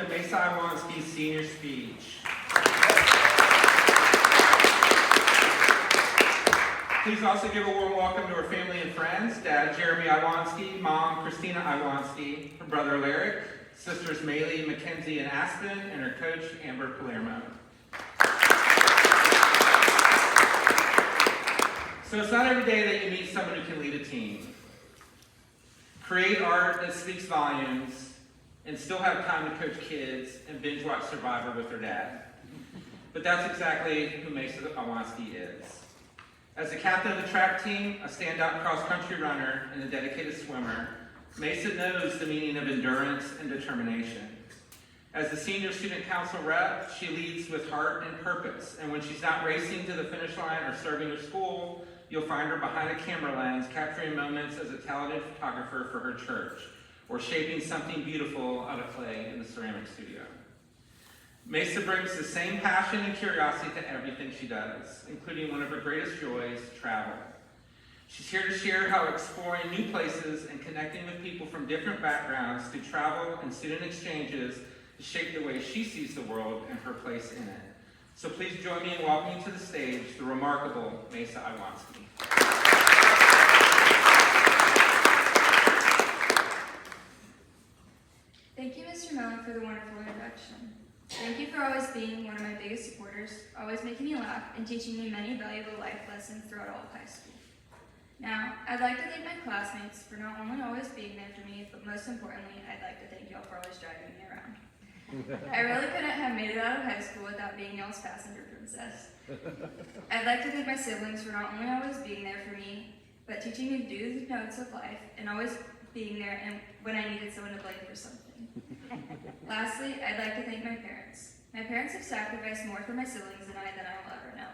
Masa Iwanski's senior speech. Please also give a warm welcome to her family and friends, Dad Jeremy Iwanski, Mom Christina Iwanski, her brother Larrick, sisters Maylee, Mackenzie, and Aspen, and her coach Amber Palermo. So it's not every day that you meet someone who can lead a team, create art that speaks volumes, and still have time to coach kids and binge watch Survivor with their dad. But that's exactly who Masa Iwanski is. As the captain of the track team, a standout cross-country runner, and a dedicated swimmer, Masa knows the meaning of endurance and determination. As the senior student council rep, she leads with heart and purpose, and when she's not racing to the finish line or serving her school, you'll find her behind a camera lens capturing moments as a talented photographer for her church, or shaping something beautiful out of clay in the ceramic studio. Masa brings the same passion and curiosity to everything she does, including one of her greatest joys, travel. She's here to share how exploring new places and connecting with people from different backgrounds through travel and student exchanges to shape the way she sees the world and her place in it. So please join me in welcoming to the stage the remarkable Masa Iwanski. Thank you, Mr. Mellon, for the wonderful introduction. Thank you for always being one of my biggest supporters, always making me laugh, and teaching me many valuable life lessons throughout all of high school. Now, I'd like to thank my classmates for not only always being there for me, but most importantly, I'd like to thank y'all for always driving me around. I really couldn't have made it out of high school without being y'all's passenger princess. I'd like to thank my siblings for not only always being there for me, but teaching me do the notes of life and always being there and when I needed someone to blame for something. Lastly, I'd like to thank my parents. My parents have sacrificed more for my siblings than I will ever know.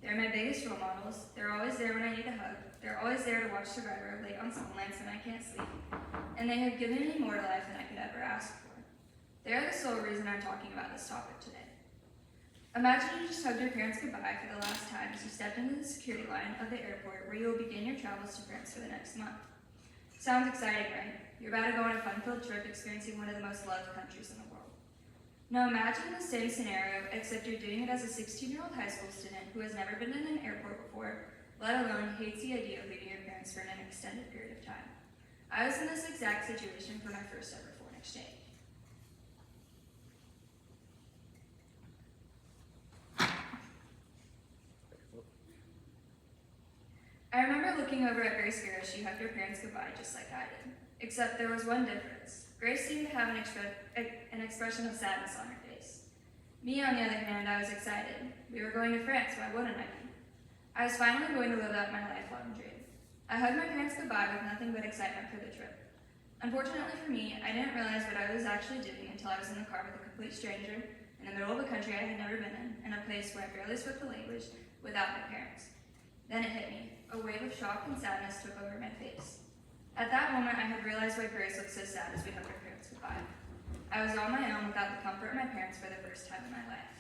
They're my biggest role models. They're always there when I need a hug. They're always there to watch Survivor late on school nights when I can't sleep. And they have given me more to life than I could ever ask for. They are the sole reason I'm talking about this topic today. Imagine you just hugged your parents goodbye for the last time as you stepped into the security line of the airport where you will begin your travels to France for the next month. Sounds exciting, right? You're about to go on a fun-filled trip experiencing one of the most loved countries in the world. Now imagine the same scenario, except you're doing it as a 16-year-old high school student who has never been in an airport before, let alone hates the idea of leaving your parents for an extended period of time. I was in this exact situation for my first ever foreign exchange. I remember looking over at Grace here as she hugged her parents goodbye just like I did. Except there was one difference. Grace seemed to have an expression of sadness on her face. Me, on the other hand, I was excited. We were going to France, why wouldn't I be? I was finally going to live out my lifelong dream. I hugged my parents goodbye with nothing but excitement for the trip. Unfortunately for me, I didn't realize what I was actually doing until I was in the car with a complete stranger in the middle of a country I had never been in a place where I barely spoke the language without my parents. Then it hit me. A wave of shock and sadness took over my face. At that moment, I had realized why Grace looked so sad as we hugged her parents goodbye. I was on my own without the comfort of my parents for the first time in my life.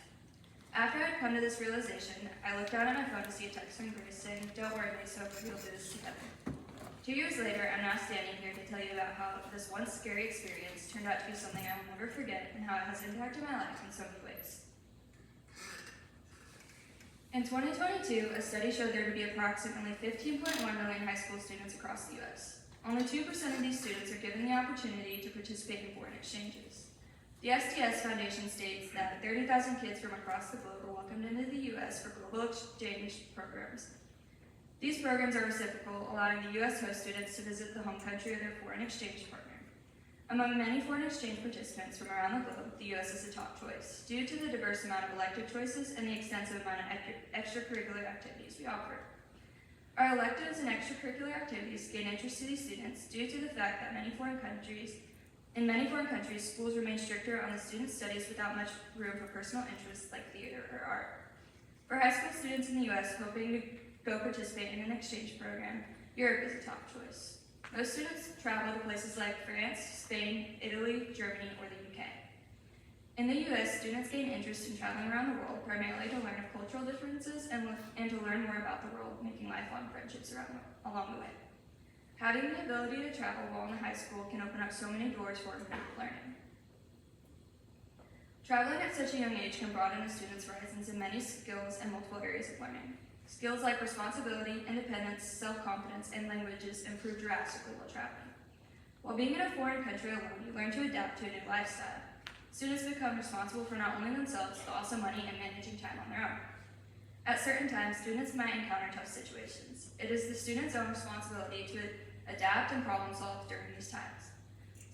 After I had come to this realization, I looked down at my phone to see a text from Grace saying, "Don't worry, Lisa, we'll do this together." 2 years later, I'm now standing here to tell you about how this once scary experience turned out to be something I will never forget and how it has impacted my life in so many ways. In 2022, a study showed there to be approximately 15.1 million high school students across the U.S. Only 2% of these students are given the opportunity to participate in foreign exchanges. The SDS Foundation states that 30,000 kids from across the globe are welcomed into the U.S. for global exchange programs. These programs are reciprocal, allowing the U.S. host students to visit the home country of their foreign exchange partner. Among many foreign exchange participants from around the globe, the U.S. is the top choice, due to the diverse amount of elective choices and the extensive amount of extracurricular activities we offer. Our electives and extracurricular activities gain interest to these students due to the fact that in many foreign countries, schools remain stricter on the students' studies without much room for personal interests like theater or art. For high school students in the U.S. hoping to go participate in an exchange program, Europe is a top choice. Most students travel to places like France, Spain, Italy, Germany, or the UK. In the US, students gain interest in traveling around the world, primarily to learn of cultural differences and to learn more about the world, making lifelong friendships along the way. Having the ability to travel while in high school can open up so many doors for improved learning. Traveling at such a young age can broaden a student's horizons in many skills and multiple areas of learning. Skills like responsibility, independence, self-confidence, and languages improve drastically while traveling. While being in a foreign country alone, you learn to adapt to a new lifestyle. Students become responsible for not only themselves, but also money and managing time on their own. At certain times, students might encounter tough situations. It is the student's own responsibility to adapt and problem solve during these times.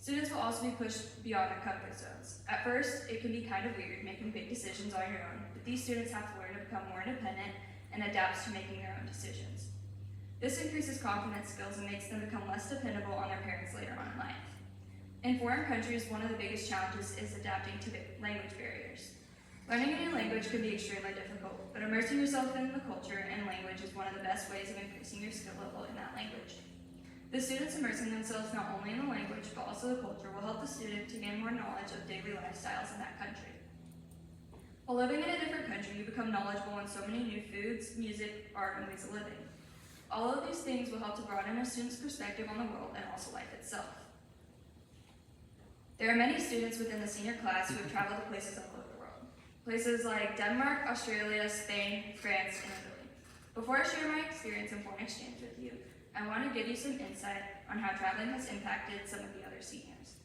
Students will also be pushed beyond their comfort zones. At first, it can be kind of weird making big decisions on your own, but these students have to learn to become more independent and adapt to making their own decisions. This increases confidence skills and makes them become less dependable on their parents later on in life. In foreign countries, one of the biggest challenges is adapting to language barriers. Learning a new language can be extremely difficult, but immersing yourself in the culture and language is one of the best ways of increasing your skill level in that language. The students immersing themselves not only in the language, but also the culture will help the student to gain more knowledge of daily lifestyles in that country. While living in a different country, you become knowledgeable in so many new foods, music, art, and ways of living. All of these things will help to broaden a student's perspective on the world and also life itself. There are many students within the senior class who have traveled to places all over the world. Places like Denmark, Australia, Spain, France, and Italy. Before I share my experience in foreign exchange with you, I want to give you some insight on how traveling has impacted some of the other seniors.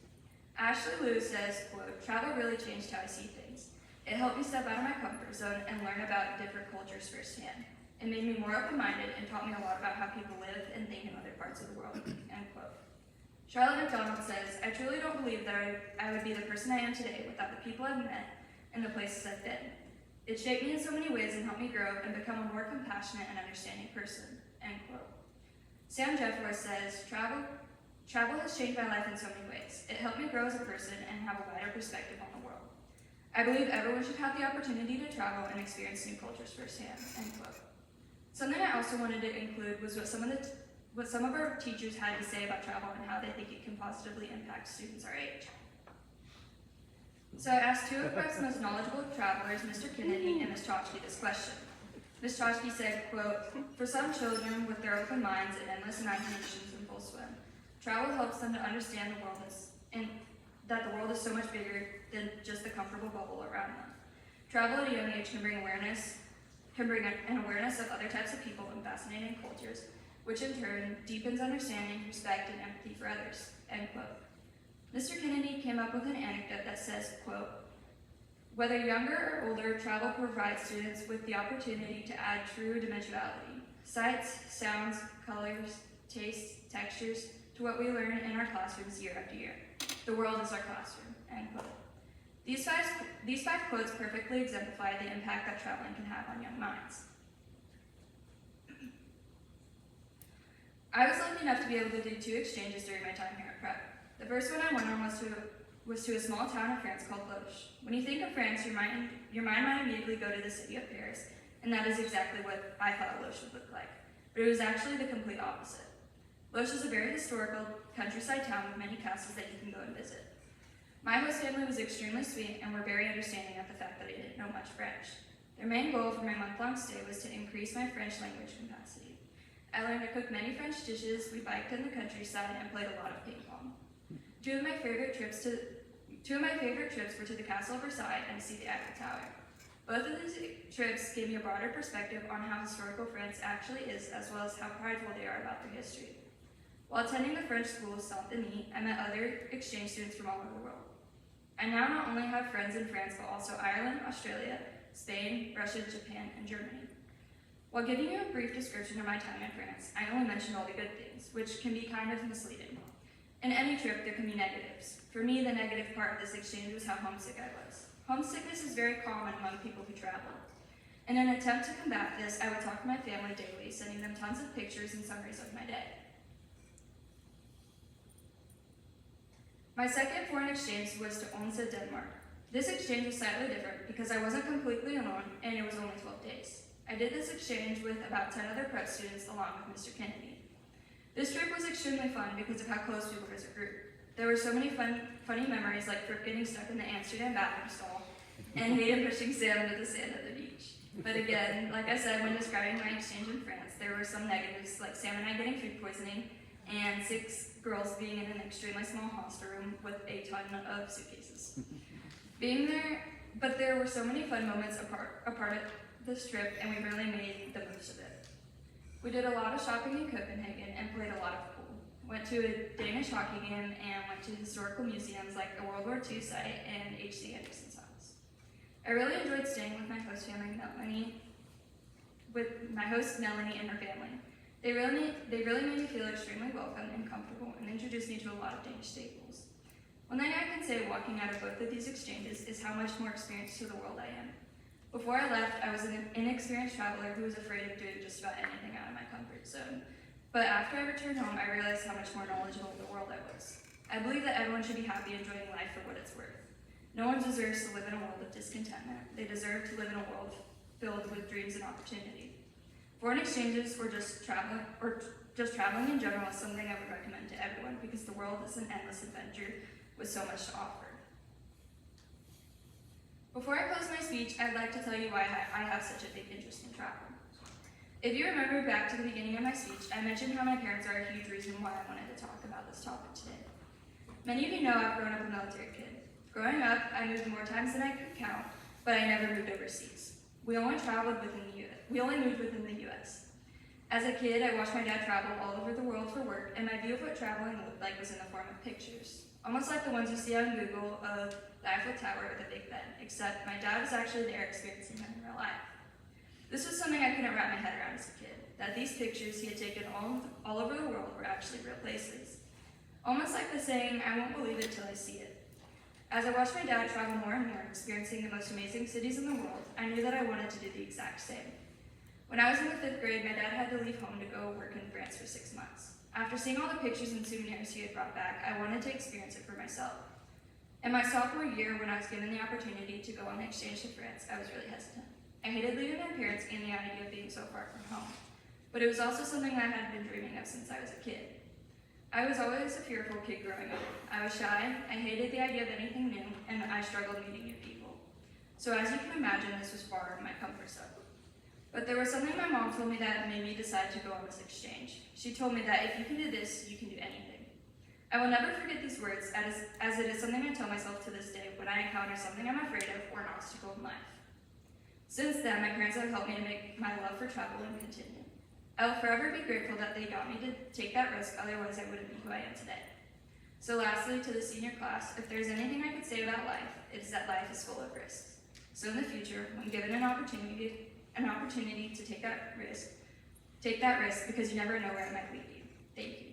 Ashley Liu says, quote, "Travel really changed how I see things. It helped me step out of my comfort zone and learn about different cultures firsthand. It made me more open-minded and taught me a lot about how people live and think in other parts of the world," end quote. Charlotte McDonald says, "I truly don't believe that I would be the person I am today without the people I've met and the places I've been. It shaped me in so many ways and helped me grow and become a more compassionate and understanding person," end quote. Sam Jeffress says, Travel has changed my life in so many ways. It helped me grow as a person and have a wider perspective on the world. I believe everyone should have the opportunity to travel and experience new cultures firsthand," end quote. Something I also wanted to include was what some of our teachers had to say about travel and how they think it can positively impact students our age. So I asked two of Quebec's most knowledgeable travelers, Mr. Kennedy and Ms. Chotchke, this question. Ms. Chotchke said, quote, "For some children with their open minds and endless imaginations in full swim, travel helps them to understand the world and that the world is so much bigger than just the comfortable bubble around them. Travel at a young age can bring an awareness of other types of people and fascinating cultures, which in turn deepens understanding, respect, and empathy for others," end quote. Mr. Kennedy came up with an anecdote that says, quote, "Whether younger or older, travel provides students with the opportunity to add true dimensionality, sights, sounds, colors, tastes, textures, to what we learn in our classrooms year after year. The world is our classroom," end quote. These five quotes perfectly exemplify the impact that traveling can have on young minds. I was lucky enough to be able to do 2 exchanges during my time here at Prep. The first one I went on was to a small town in France called Loches. When you think of France, your mind might immediately go to the city of Paris, and that is exactly what I thought Loches would look like. But it was actually the complete opposite. Loches is a very historical countryside town with many castles that you can go and visit. My host family was extremely sweet and were very understanding of the fact that I didn't know much French. Their main goal for my month-long stay was to increase my French language capacity. I learned to cook many French dishes, we biked in the countryside, and played a lot of ping pong. Two of my favorite trips were to the Castle of Versailles and to see the Eiffel Tower. Both of these trips gave me a broader perspective on how historical France actually is, as well as how prideful they are about their history. While attending the French school of Saint-Denis, I met other exchange students from all over the world. I now not only have friends in France, but also Ireland, Australia, Spain, Russia, Japan, and Germany. While giving you a brief description of my time in France, I only mentioned all the good things, which can be kind of misleading. In any trip, there can be negatives. For me, the negative part of this exchange was how homesick I was. Homesickness is very common among people who travel. In an attempt to combat this, I would talk to my family daily, sending them tons of pictures and summaries of my day. My second foreign exchange was to Odense, Denmark. This exchange was slightly different because I wasn't completely alone and it was only 12 days. I did this exchange with about 10 other prep students along with Mr. Kennedy. This trip was extremely fun because of how close we were as a group. There were so many funny memories like Fripp getting stuck in the Amsterdam bathroom stall and Hayden pushing Sam into the sand at the beach. But again, like I said when describing my exchange in France, there were some negatives like Sam and I getting food poisoning and 6 girls being in an extremely small hostel room with a ton of suitcases. Being there but there were so many fun moments a part of this trip, and we really made the most of it. We did a lot of shopping in Copenhagen and played a lot of pool. Went to a Danish hockey game and went to historical museums like the World War II site and H.C. Andersen's house. I really enjoyed staying with my host Melanie and her family. They really made me feel extremely welcome and comfortable and introduced me to a lot of Danish staples. One thing I can say walking out of both of these exchanges is how much more experienced to the world I am. Before I left, I was an inexperienced traveler who was afraid of doing just about anything out of my comfort zone. But after I returned home, I realized how much more knowledgeable of the world I was. I believe that everyone should be happy enjoying life for what it's worth. No one deserves to live in a world of discontentment. They deserve to live in a world filled with dreams and opportunity. Foreign exchanges or just traveling in general is something I would recommend to everyone because the world is an endless adventure with so much to offer. Before I close my speech, I'd like to tell you why I have such a big interest in travel. If you remember back to the beginning of my speech, I mentioned how my parents are a huge reason why I wanted to talk about this topic today. Many of you know I've grown up a military kid. Growing up, I moved more times than I could count, but I never moved overseas. We only moved within the U.S. As a kid, I watched my dad travel all over the world for work, and my view of what traveling looked like was in the form of pictures. Almost like the ones you see on Google of the Eiffel Tower or the Big Ben, except my dad was actually there experiencing them in real life. This was something I couldn't wrap my head around as a kid, that these pictures he had taken all over the world were actually real places. Almost like the saying, I won't believe it till I see it. As I watched my dad travel more and more, experiencing the most amazing cities in the world, I knew that I wanted to do the exact same. When I was in the 5th grade, my dad had to leave home to go work in France for 6 months. After seeing all the pictures and souvenirs he had brought back, I wanted to experience it for myself. In my sophomore year, when I was given the opportunity to go on exchange to France, I was really hesitant. I hated leaving my parents and the idea of being so far from home, but it was also something I had been dreaming of since I was a kid. I was always a fearful kid growing up. I was shy, I hated the idea of anything new, and I struggled meeting new people. So as you can imagine, this was far from my comfort zone. But there was something my mom told me that made me decide to go on this exchange. She told me that if you can do this, you can do anything. I will never forget these words, as it is something I tell myself to this day when I encounter something I'm afraid of or an obstacle in life. Since then, my parents have helped me to make my love for travel and continue. I will forever be grateful that they got me to take that risk, otherwise I wouldn't be who I am today. So lastly, to the senior class, if there's anything I could say about life, it is that life is full of risks. So in the future, when given an opportunity to take that risk because you never know where it might lead you. Thank you.